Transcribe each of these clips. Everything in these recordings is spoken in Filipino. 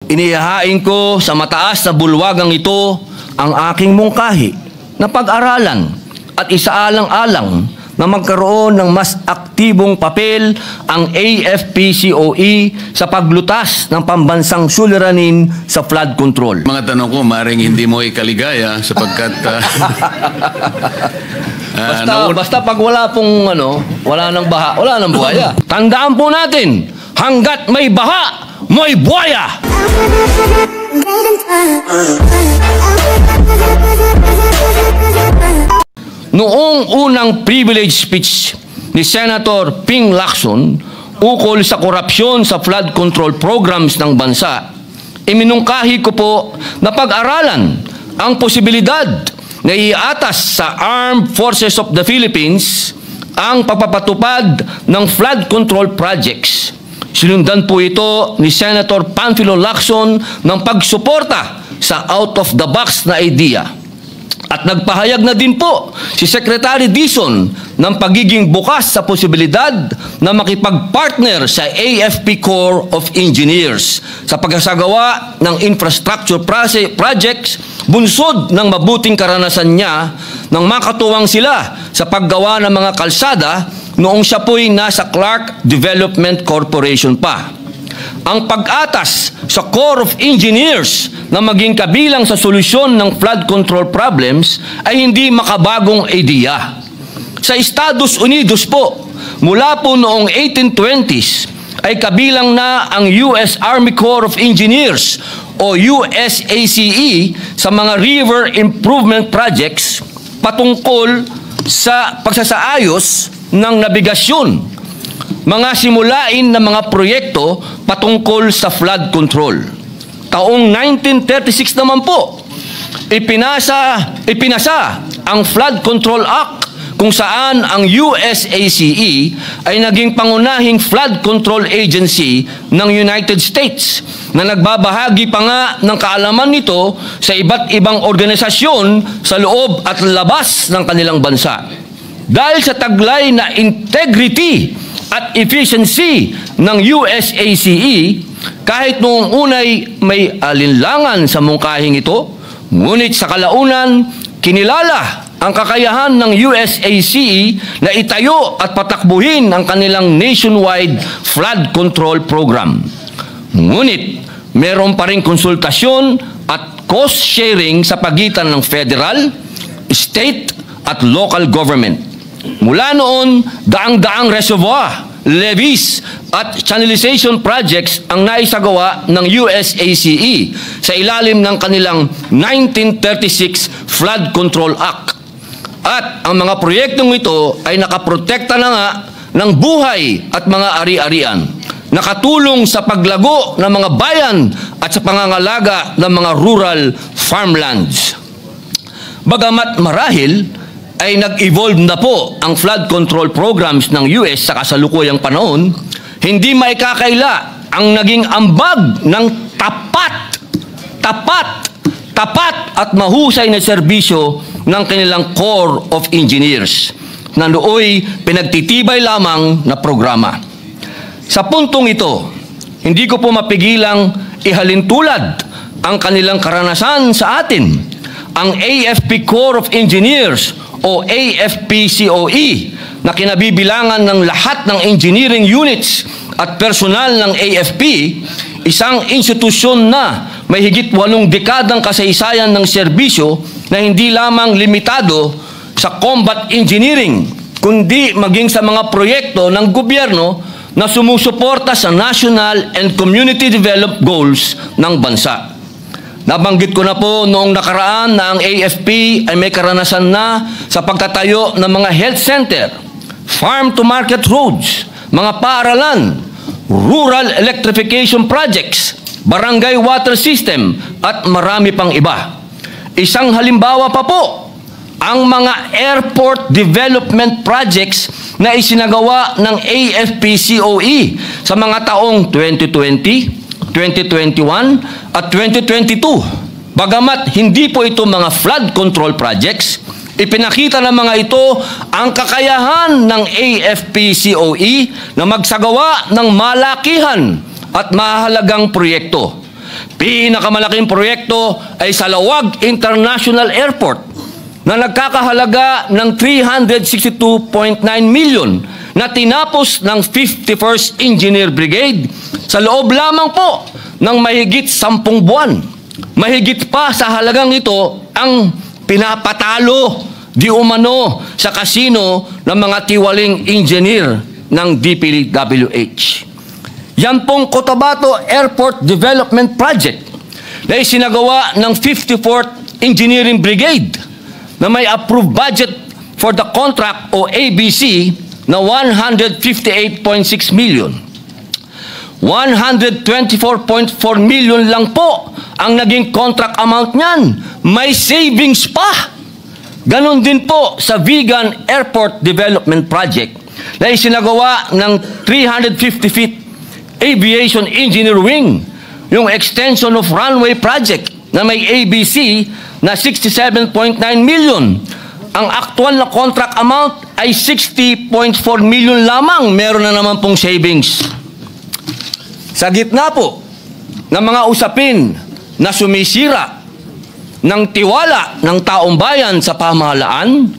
inihahain ko sa mataas na bulwagang ito ang aking mungkahi na pag-aralan at isaalang-alang na magkaroon ng mas aktibong papel ang AFP-COE sa paglutas ng pambansang suliranin sa flood control. Mga tanong ko, maring hindi mo ikaligaya sapagkat basta pag wala pong wala nang baha, wala nang buhaya. Tandaan po natin, hanggat may baha, may buhaya! Noong unang privilege speech ni Senator Ping Lacson ukol sa korupsyon sa flood control programs ng bansa, iminungkahi ko po na pag-aralan ang posibilidad na iatas sa Armed Forces of the Philippines ang pagpapatupad ng flood control projects. Sinundan po ito ni Senator Panfilo Lacson ng pagsuporta sa out-of-the-box na idea. At nagpahayag na din po si Secretary Dizon ng pagiging bukas sa posibilidad na makipag-partner sa AFP Corps of Engineers sa pagsasagawa ng infrastructure projects bunsod ng mabuting karanasan niya nang makatuwang sila sa paggawa ng mga kalsada noong siya po'y nasa Clark Development Corporation pa. Ang pag-atas sa Corps of Engineers na maging kabilang sa solusyon ng flood control problems ay hindi makabagong idea. Sa Estados Unidos po, mula po noong 1820s ay kabilang na ang US Army Corps of Engineers o USACE sa mga river improvement projects patungkol sa pagsasaayos ng nabigasyon, mga simulain na mga proyekto patungkol sa flood control. Taong 1936 naman po, ipinasa ang Flood Control Act kung saan ang USACE ay naging pangunahing flood control agency ng United States na nagbabahagi pa nga ng kaalaman nito sa iba't ibang organisasyon sa loob at labas ng kanilang bansa. Dahil sa taglay na integrity at efficiency ng USACE, kahit noong unay may alinlangan sa mungkahing ito, ngunit sa kalaunan, kinilala ang kakayahan ng USACE na itayo at patakbuhin ang kanilang nationwide flood control program. Ngunit, meron pa rin konsultasyon at cost sharing sa pagitan ng federal, state at local government. Mula noon, daang-daang reservoir, levees at channelization projects ang naisagawa ng USACE sa ilalim ng kanilang 1936 Flood Control Act. At ang mga proyektong ito ay nakaprotekta na nga ng buhay at mga ari-arian, nakatulong sa paglago ng mga bayan at sa pangangalaga ng mga rural farmlands. Bagamat marahil ay nag-evolve na po ang flood control programs ng US sa kasalukuyang panahon, hindi maikakaila ang naging ambag ng tapat at mahusay na serbisyo ng kanilang Corps of Engineers na nooy pinagtitibay lamang na programa. Sa puntong ito, hindi ko po mapigilang ihalintulad ang kanilang karanasan sa atin. Ang AFP Corps of Engineers o AFP-COE na kinabibilangan ng lahat ng engineering units at personal ng AFP, isang institusyon na may higit 8 dekadang kasaysayan ng serbisyo na hindi lamang limitado sa combat engineering, kundi maging sa mga proyekto ng gobyerno na sumusuporta sa national and community development goals ng bansa. Nabanggit ko na po noong nakaraan na ang AFP ay may karanasan na sa pagtatayo ng mga health center, farm-to-market roads, mga paaralan, rural electrification projects, barangay water system, at marami pang iba. Isang halimbawa pa po, ang mga airport development projects na isinagawa ng AFP-COE sa mga taong 2020, 2021 at 2022. Bagamat hindi po ito mga flood control projects, ipinakita ng mga ito ang kakayahan ng AFP-COE na magsagawa ng malakihan at mahalagang proyekto. Pinakamalaking proyekto ay sa Lawag International Airport na nagkakahalaga ng 362.9 million na tinapos ng 51st Engineer Brigade sa loob lamang po ng mahigit 10 buwan. Mahigit pa sa halagang ito ang pinapatalo di umano sa kasino ng mga tiwaling engineer ng DPWH. Yan pong Cotabato Airport Development Project na isinagawa ng 54th Engineering Brigade na may approved budget for the contract o ABC na 158.6 million. 124.4 million lang po ang naging contract amount niyan. May savings pa. Ganon din po sa Vigan Airport Development Project na isinagawa ng 350 feet Aviation Engineer Wing, yung extension of runway project na may ABC na 67.9 million. Ang actual na contract amount ay 60.4 million lamang. Meron na naman pong savings. Sa gitna po ng mga usapin na sumisira ng tiwala ng taong bayan sa pamahalaan,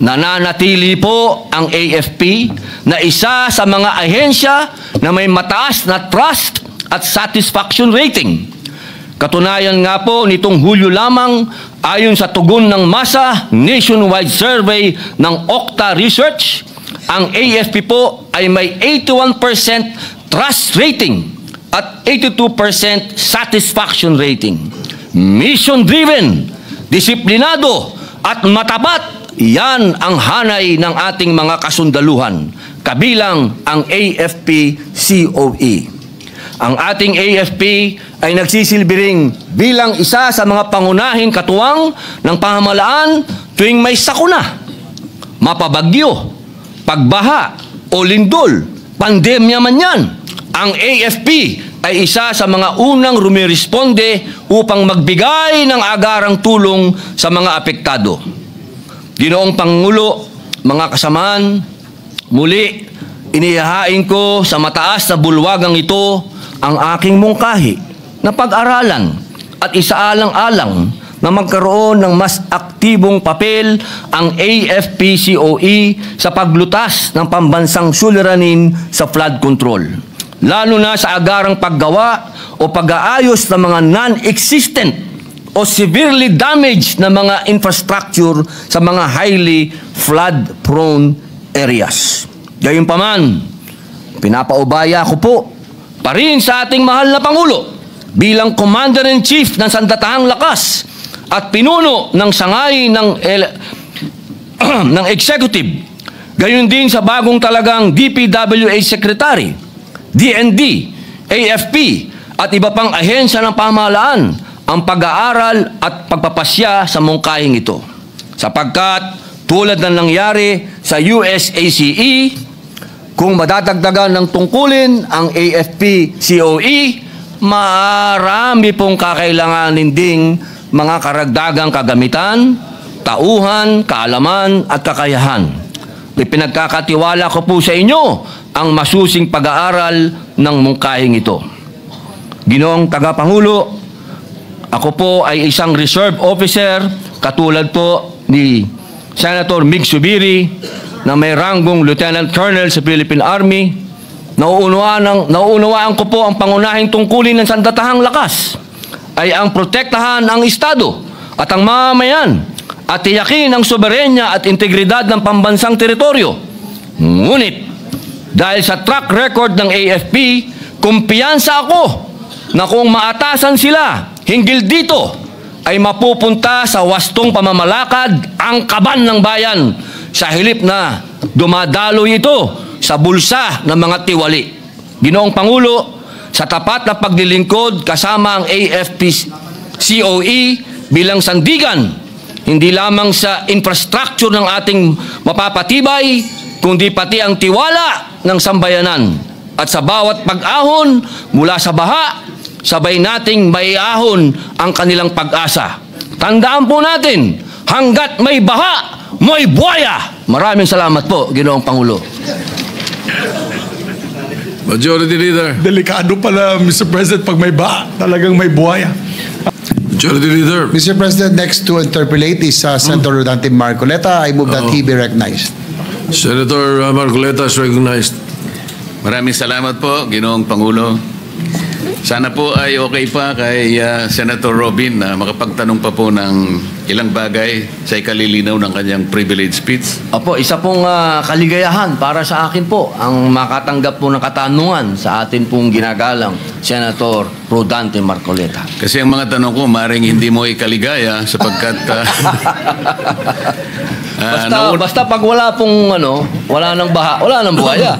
nananatili po ang AFP na isa sa mga ahensya na may mataas na trust at satisfaction rating. Katunayan nga po nitong Hulyo lamang, ayon sa tugon ng masa nationwide survey ng Okta Research, ang AFP po ay may 81% trust rating at 82% satisfaction rating. Mission-driven, disiplinado at matapat, yan ang hanay ng ating mga kasundaluhan, kabilang ang AFP-COE. Ang ating AFP ay nagsisilbi ring bilang isa sa mga pangunahing katuwang ng pamahalaan tuwing may sakuna, mapabagyo, pagbaha o lindol, pandemya man yan. Ang AFP ay isa sa mga unang rumiresponde upang magbigay ng agarang tulong sa mga apektado. Ginoong Pangulo, mga kasamahan, muli inihahain ko sa mataas na bulwagang ito ang aking mungkahi na pag-aralan at isaalang-alang na magkaroon ng mas aktibong papel ang AFP-COE sa paglutas ng pambansang suliranin sa flood control, lalo na sa agarang paggawa o pag-aayos ng mga non-existent o severely damaged na mga infrastructure sa mga highly flood-prone areas. Gayunpaman, pinapaubaya ko po pa rin sa ating mahal na Pangulo bilang Commander-in-Chief ng Sandatahang Lakas at pinuno ng sangay ng Executive, gayon din sa bagong talagang DPWH Secretary, DND, AFP at iba pang ahensya ng pamahalaan ang pag-aaral at pagpapasya sa mungkahing ito. Sapagkat tulad ng nangyari sa USACE, kung madadagdagan ng tungkulin ang AFP-COE, marami pong kakailanganin ding mga karagdagang kagamitan, tauhan, kaalaman at kakayahan. Ipinagkakatiwala ko po sa inyo ang masusing pag-aaral ng mungkahing ito. Ginoong Tagapangulo, ako po ay isang reserve officer katulad po ni Senator Mig Zubiri na may ranggong Lieutenant Colonel sa Philippine Army. Nauunawaan ko po ang pangunahing tungkulin ng Sandatahang Lakas ay ang protektahan ang Estado at ang mamamayan at tiyakin ang soberenya at integridad ng pambansang teritoryo. Ngunit, dahil sa track record ng AFP, kumpiyansa ako na kung maatasan sila hinggil dito, ay mapupunta sa wastong pamamalakad ang kaban ng bayan sa hilip na dumadaloy ito sa bulsa ng mga tiwali. Ginoong Pangulo, sa tapat na paglilingkod kasama ang AFP-COE bilang sandigan, hindi lamang sa infrastructure ng ating mapapatibay, kundi pati ang tiwala ng sambayanan. At sa bawat pag-ahon mula sa baha, sabay nating maiahon ang kanilang pag-asa. Tandaan po natin, hanggat may baha, may buhaya. Maraming salamat po, Ginoong Pangulo. Majority Leader. Delikado pala, Mr. President, pag may talagang may buhaya. Majority Leader. Mr. President, next to interpolate is Senator Rodante Marcoleta. I move that he be recognized. Senator Marcoleta is recognized. Maraming salamat po, Ginoong Pangulo. Sana po ay okay pa kay Senator Robin na makapagtanong pa po ng ilang bagay sa ikalilinaw ng kanyang privilege speech. Opo, isa pong kaligayahan para sa akin po ang makatanggap po ng katanungan sa atin pong ginagalang Senator Rodante Marcoleta. Kasi ang mga tanong ko, maring hindi mo ikaligaya sapagkat Basta pag wala pong wala nang baha, wala nang buhaya.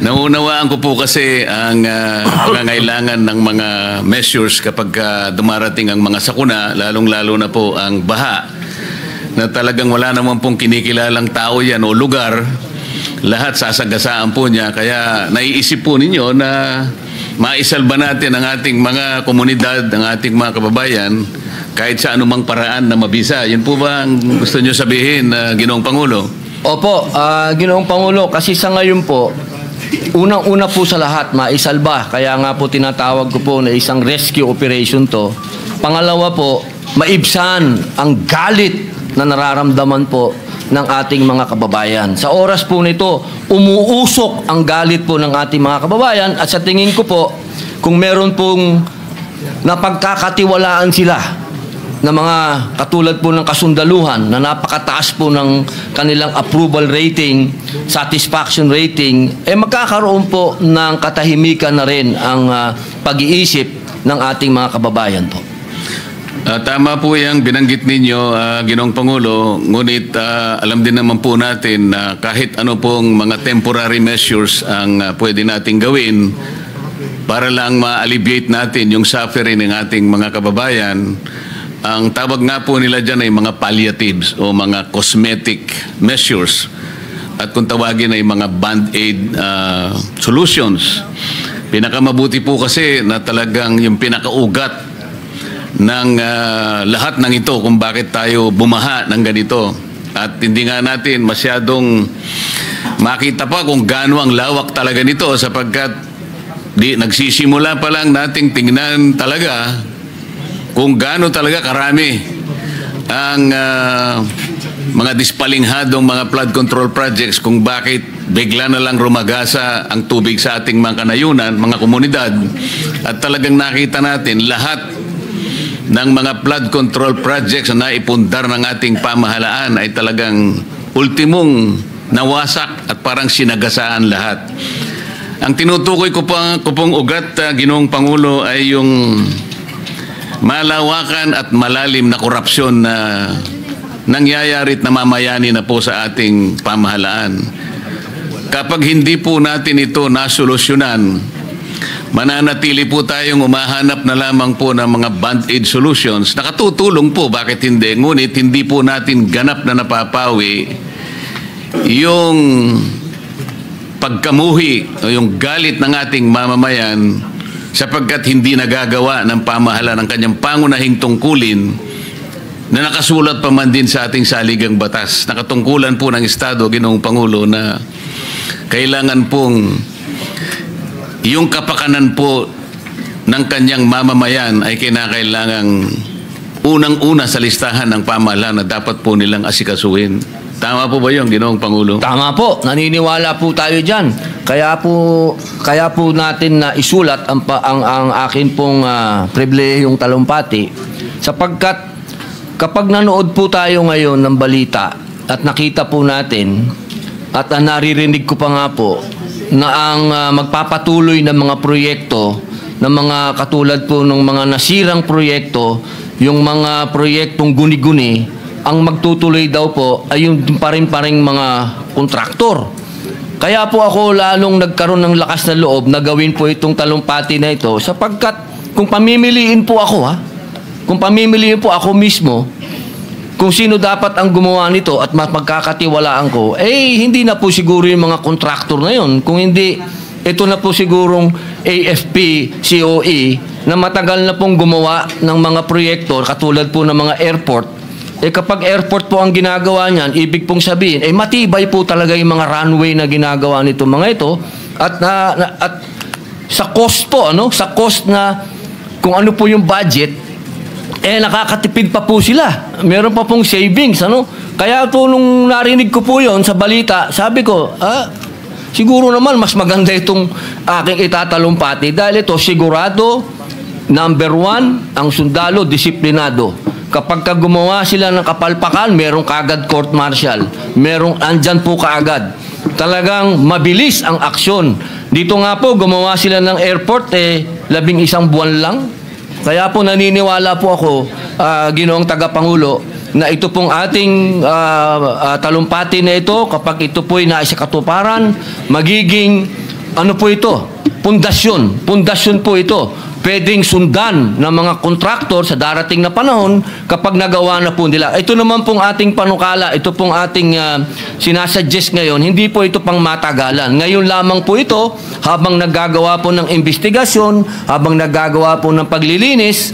Naunawaan ko po kasi ang pangangailangan ng mga measures kapag dumarating ang mga sakuna, lalong-lalo na po ang baha, na talagang wala naman pong kinikilalang tao yan o lugar, lahat sasagasaan po niya. Kaya naiisip po ninyo na maisalba natin ang ating mga komunidad, ang ating mga kababayan, kahit sa anumang paraan na mabisa. Yun po ba ang gusto nyo sabihin, Ginoong Pangulo? Opo, Ginoong Pangulo, kasi sa ngayon po, unang-una po sa lahat, maisalba. Kaya nga po tinatawag ko po na isang rescue operation to. Pangalawa po, maibsan ang galit na nararamdaman po ng ating mga kababayan. Sa oras po nito, umuusok ang galit po ng ating mga kababayan at sa tingin ko po, kung meron pong napagkakatiwalaan sila na mga katulad po ng kasundaluhan na napakataas po ng kanilang approval rating, satisfaction rating, magkakaroon po ng katahimikan na rin ang pag-iisip ng ating mga kababayan po. Tama po yung binanggit ninyo, Ginoong Pangulo, ngunit alam din naman po natin na kahit ano pong mga temporary measures ang pwede nating gawin para lang ma-alleviate natin yung suffering ng ating mga kababayan. Ang tawag nga po nila dyan ay mga palliatives o mga cosmetic measures. At kung tawagin ay mga band-aid solutions. Pinakamabuti po kasi na talagang yung pinakaugat ng lahat ng ito kung bakit tayo bumaha ng ganito. At hindi nga natin masyadong makita pa kung gaano ang lawak talaga nito sapagkat nagsisimula pa lang nating tingnan talaga kung gaano talaga karami ang mga dispalinghadong mga flood control projects, kung bakit bigla na lang rumagasa ang tubig sa ating mga kanayunan, mga komunidad, at talagang nakita natin lahat ng mga flood control projects na naipundar ng ating pamahalaan ay talagang ultimong nawasak at parang sinagasaan lahat. Ang tinutukoy ko pong ugat, Ginoong Pangulo, ay yung malawakan at malalim na korupsyon na nangyayari at namamayani na po sa ating pamahalaan. Kapag hindi po natin ito nasolusyonan, mananatili po tayong umahanap na lamang po ng mga band-aid solutions. Nakatutulong po, bakit hindi? Ngunit hindi po natin ganap na napapawi yung pagkamuhi o yung galit ng ating mamamayan sapagkat hindi nagagawa ng pamahalaan ang kanyang pangunahing tungkulin na nakasulat pa man din sa ating saligang batas. Nakatungkulan po ng Estado, Ginoong Pangulo, na kailangan pong yung kapakanan po ng kanyang mamamayan ay kinakailangang unang-una sa listahan ng pamahalaan na dapat po nilang asikasuhin. Tama po ba yun, Ginoong Pangulo? Tama po. Naniniwala po tayo dyan. Kaya po natin na isulat ang akin pong pribilehiyong talumpati sapagkat kapag nanood po tayo ngayon ng balita at nakita po natin at naririnig ko pa nga po na ang magpapatuloy ng mga proyekto ng mga katulad po ng mga nasirang proyekto, yung mga proyektong guni-guni, ang magtutuloy daw po ay yung paring-paring mga kontraktor. Kaya po ako lalong nagkaroon ng lakas na loob na gawin po itong talumpati na ito sapagkat kung pamimiliin po ako kung pamimiliin po ako mismo kung sino dapat ang gumawa nito at magkakatiwalaan ko, hindi na po siguro yung mga kontraktor na yun. Kung hindi, ito na po sigurong AFP, COE na matagal na pong gumawa ng mga proyekto katulad po ng mga airport kapag airport po ang ginagawa niyan, ibig pong sabihin, matibay po talaga yung mga runway na ginagawa nito mga ito. At sa cost po, sa cost na kung ano po yung budget, nakakatipid pa po sila. Meron pa pong savings, Kaya po nung narinig ko po yon sa balita, sabi ko, siguro naman mas maganda itong aking itatalumpati dahil ito sigurado, number 1, ang sundalo, disiplinado. Kapag gumawa sila ng kapalpakan, merong kaagad court martial. Andyan po kaagad. Talagang mabilis ang aksyon. Dito nga po, gumawa sila ng airport, 11 buwan lang. Kaya po naniniwala po ako, Ginoong Tagapangulo, na ito pong ating talumpati na ito, kapag ito po'y naisa katuparan, magiging, po ito? Pundasyon. Pundasyon po ito. Pwedeng sundan ng mga kontraktor sa darating na panahon kapag nagawa na po nila. Ito naman pong ating panukala, ito pong ating sinasuggest ngayon, hindi po ito pang matagalan. Ngayon lamang po ito, habang naggagawa po ng investigasyon, habang naggagawa po ng paglilinis,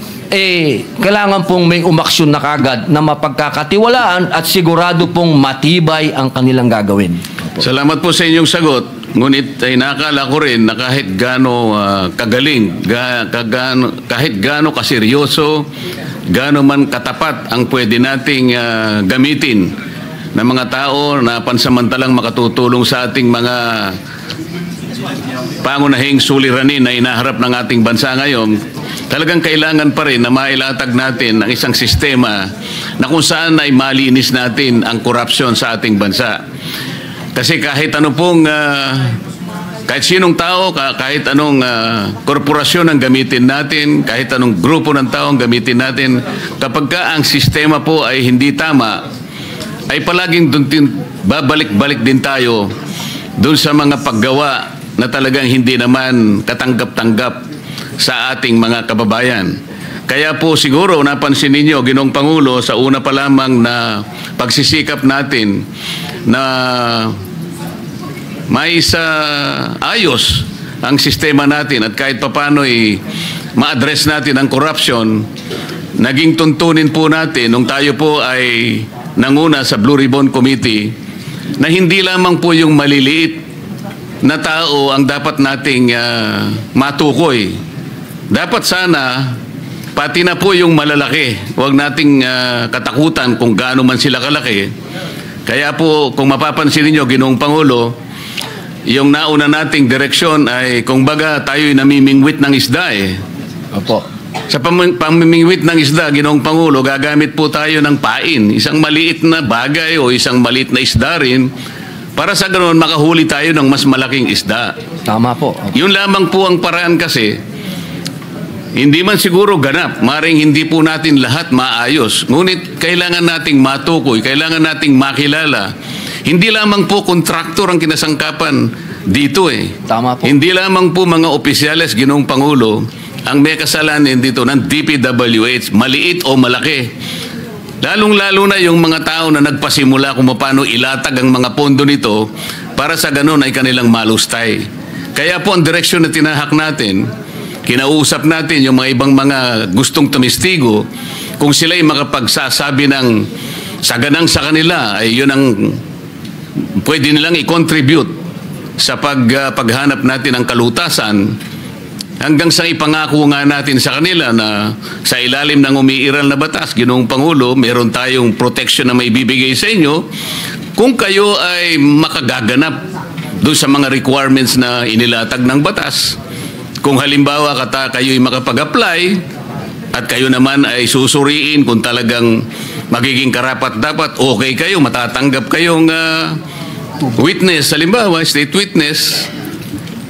kailangan pong may umaksyon na kagad na mapagkakatiwalaan at sigurado pong matibay ang kanilang gagawin. Salamat po sa inyong sagot. Ngunit ay nakakala ko rin na kahit gaano kagaling, kahit gaano kaseryoso, gaano man katapat ang pwede nating gamitin ng mga tao na pansamantalang makatutulong sa ating mga pangunahing suliranin na inaharap ng ating bansa ngayon, talagang kailangan pa rin na mailatag natin ang isang sistema na kung saan ay malinis natin ang korupsyon sa ating bansa. Kasi kahit ano pong, kahit sinong tao, kahit anong korporasyon ang gamitin natin, kahit anong grupo ng tao ang gamitin natin, kapag ka ang sistema po ay hindi tama, ay palaging babalik-balik din tayo doon sa mga paggawa na talagang hindi naman katanggap-tanggap sa ating mga kababayan. Kaya po siguro napansin ninyo, Ginoong Pangulo, sa una pa lamang na pagsisikap natin na may ayos ang sistema natin at kahit papano ma-address natin ang corruption, naging tuntunin po natin nung tayo po ay nanguna sa Blue Ribbon Committee na hindi lamang po yung maliliit na tao ang dapat nating matukoy. Dapat sana pati na po yung malalaki. Huwag nating katakutan kung gaano man sila kalaki. Kaya po kung mapapansin niyo, Ginoong Pangulo, yung nauna nating direksyon ay kung baga tayo'y namimingwit ng isda Opo. Sa pamimingwit ng isda, Ginoong Pangulo, gagamit po tayo ng pain. Isang maliit na bagay o isang maliit na isda rin para sa ganoon makahuli tayo ng mas malaking isda. Tama po. Yun lamang po ang paraan kasi. Hindi man siguro ganap, maring hindi po natin lahat maayos. Ngunit kailangan nating matukoy, kailangan nating makilala. Hindi lamang po kontraktor ang kinasangkapan dito Tama po. Hindi lamang po mga opisyales, Ginoong Pangulo, ang may kasalanan dito ng DPWH, maliit o malaki. Lalong-lalo na yung mga tao na nagpasimula kung paano ilatag ang mga pondo nito para sa ganun ay kanilang malustay. Kaya po ang direksyon na tinahak natin, kinausap natin yung mga ibang mga gustong tumistigo, kung sila'y makapagsasabi ng saganang sa kanila, ay yun ang pwede nilang i-contribute sa paghanap natin ng kalutasan hanggang sa ipangako nga natin sa kanila na sa ilalim ng umiiral na batas, Ginoong Pangulo, meron tayong protection na may bibigay sa inyo kung kayo ay makagaganap doon sa mga requirements na inilatag ng batas. Kung halimbawa kayo ay makapag-apply at kayo naman ay susuriin kung talagang magiging karapat-dapat, okay kayo, matatanggap kayong witness, halimbawa, state witness,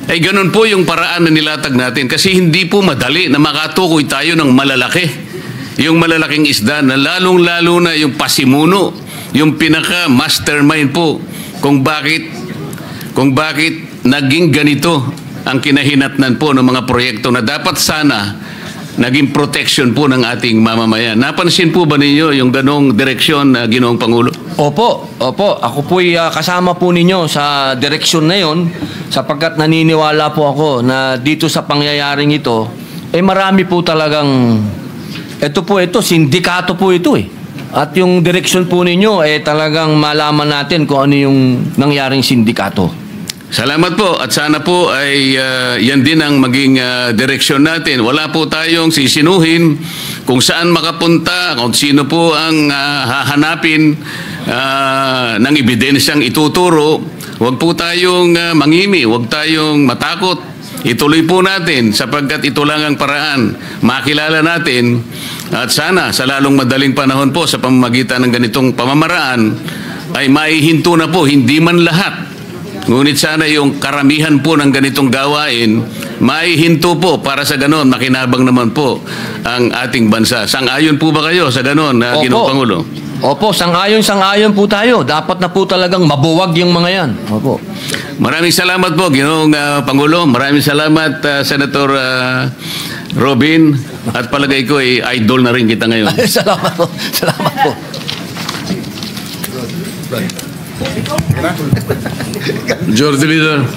ay ganun po yung paraan na nilatag natin kasi hindi po madali na makatukoy tayo ng malalaki. Yung malalaking isda na lalong-lalo na yung pasimuno, yung pinaka-mastermind po kung bakit naging ganito ang kinahinatnan po ng mga proyekto na dapat sana naging protection po ng ating mamamayan. Napansin po ba ninyo yung ganong direksyon, Ginoong Pangulo? Opo. Ako po'y kasama po ninyo sa direksyon na yon sapagkat naniniwala po ako na dito sa pangyayaring ito, marami po talagang, ito, sindikato po ito At yung direksyon po ninyo, talagang malaman natin kung ano yung nangyaring sindikato. Salamat po at sana po ay yan din ang maging direksyon natin. Wala po tayong sisinuhin kung saan makapunta, kung sino po ang hahanapin ng ebidensyang ituturo. Huwag po tayong mangimi, huwag tayong matakot. Ituloy po natin sapagkat ito lang ang paraan. Makilala natin at sana sa lalong madaling panahon po sa pamamagitan ng ganitong pamamaraan ay maihinto na po, hindi man lahat. Ngunit sana yung karamihan po ng ganitong gawain, maihinto po para sa ganon, makinabang naman po ang ating bansa. Sang-ayon po ba kayo sa ganon, Ginoong Pangulo? Opo, sang-ayon po tayo. Dapat na po talagang mabuwag yung mga yan. Opo. Maraming salamat po, Ginoong Pangulo. Maraming salamat, Senator Robin. At palagay ko, idol na rin kita ngayon. Salamat po. Salamat po. Majority Leader.